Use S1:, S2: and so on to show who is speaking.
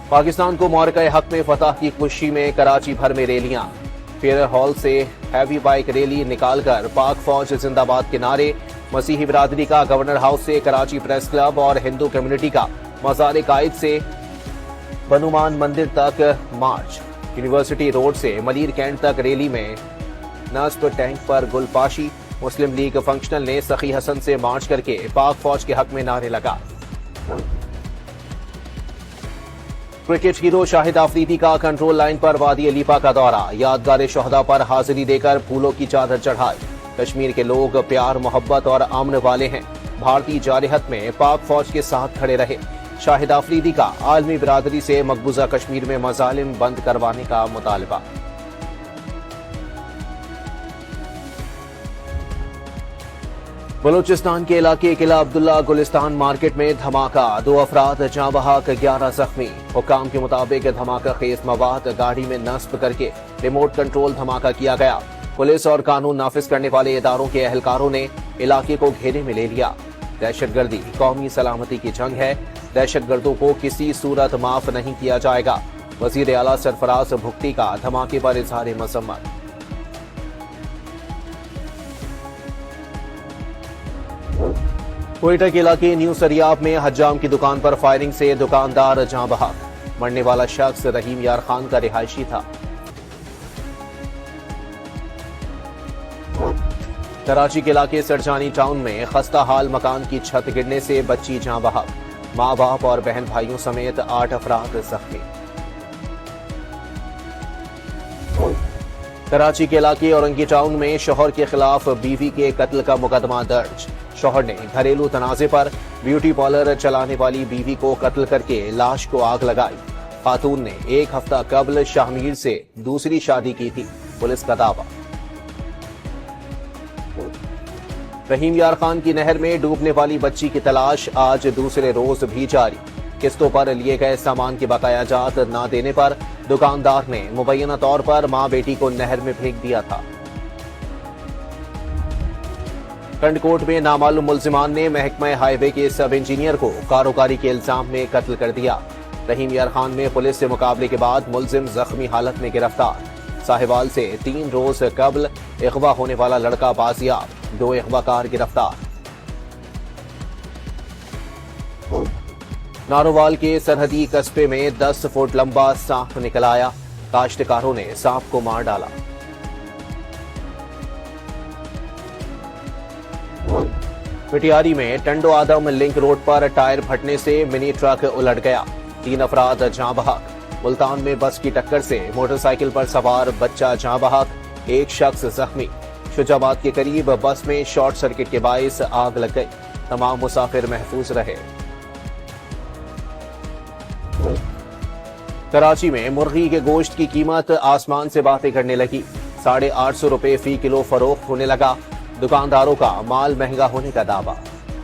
S1: پاکستان کو مورکہ حق میں فتح کی خوشی میں کراچی بھر میں ریلیاں، فیئر ہال سے ہیوی بائک ریلی نکال کر پاک فوج زندہ باد کے نعرے، مسیحی برادری کا گورنر ہاؤس سے کراچی پریس کلب اور ہندو کمیونٹی کا مزار قائد سے بنومان مندر تک مارچ، یونیورسٹی روڈ سے ملیر کینٹ تک ریلی میں نصب ٹینک پر گل پاشی، مسلم لیگ فنکشنل نے سخی حسن سے مارچ کر کے پاک فوج کے حق میں نعرے لگا۔ کرکٹ ہیرو شاہد آفریدی کا کنٹرول لائن پر وادی لیپا کا دورہ، یادگار شہداء پر حاضری دے کر پھولوں کی چادر چڑھائی۔ کشمیر کے لوگ پیار محبت اور امن والے ہیں، بھارتی جارحیت میں پاک فوج کے ساتھ کھڑے رہے۔ شاہد آفریدی کا عالمی برادری سے مقبوضہ کشمیر میں مظالم بند کروانے کا مطالبہ۔ بلوچستان کے علاقے قلعہ عبداللہ گلستان مارکیٹ میں دھماکہ، 2 افراد جاں بحق 11 زخمی۔ حکام کے مطابق دھماکہ خیز مواد گاڑی میں نصب کر کے ریموٹ کنٹرول دھماکہ کیا گیا۔ پولیس اور قانون نافذ کرنے والے اداروں کے اہلکاروں نے علاقے کو گھیرے میں لے لیا۔ دہشت گردی قومی سلامتی کی جنگ ہے، دہشت گردوں کو کسی صورت معاف نہیں کیا جائے گا۔ وزیر اعلیٰ سرفراز بھگتی کا دھماکے پر اظہار مذمت۔ کوئٹہ کے علاقے نیو سریاب میں حجام کی دکان پر فائرنگ سے دکاندار جاں بحق، مرنے والا شخص رحیم یار خان کا رہائشی تھا۔ کراچی کے علاقے سرجانی ٹاؤن میں خستہ حال مکان کی چھت گرنے سے بچی جاں بحق، ماں باپ اور بہن بھائیوں سمیت 8 افراد زخمی۔ کراچی کے علاقے اورنگی ٹاؤن میں شوہر کے خلاف بیوی کے قتل کا مقدمہ درج، شوہر نے گھریلو تنازع پر بیوٹی پارلر چلانے والی بیوی کو قتل کر کے لاش کو آگ لگائی۔ خاتون نے 1 ہفتہ قبل شاہمیر سے دوسری شادی کی تھی، پولیس کا دعویٰ۔ رحیم یار خان کی نہر میں ڈوبنے والی بچی کی تلاش آج دوسرے روز بھی جاری۔ قسطوں پر لیے گئے سامان کے بقایا جات نہ دینے پر دکاندار نے مبینہ طور پر ماں بیٹی کو نہر میں پھینک دیا تھا۔ کنڈ کوٹ میں نامعلوم ملزمان نے محکمہ ہائی وے کے سب انجینئر کو کاروکاری کے الزام میں قتل کر دیا۔ رحیم یار خان میں پولیس سے مقابلے کے بعد ملزم زخمی حالت میں گرفتار۔ ساہیوال سے 3 روز قبل اغوا ہونے والا لڑکا بازیاب، 2 اغوا کار گرفتار۔ نارووال کے سرحدی قصبے میں 10 فٹ لمبا سانپ نکل آیا، کاشتکاروں نے سانپ کو مار ڈالا۔ پٹیاری میں ٹنڈو آدم لنک روڈ پر ٹائر پھٹنے سے منی ٹرک الٹ گیا، 3 افراد جاں بحق۔ ملتان میں بس کی ٹکر سے موٹر سائیکل پر سوار بچہ جاں بحق، 1 شخص زخمی۔ شجاباد کے قریب بس میں شارٹ سرکٹ کے باعث آگ لگ گئی، تمام مسافر محفوظ رہے۔ کراچی میں مرغی کے گوشت کی قیمت آسمان سے باتیں کرنے لگی، 850 روپے فی کلو فروخت ہونے لگا، دکانداروں کا مال مہنگا ہونے کا دعویٰ۔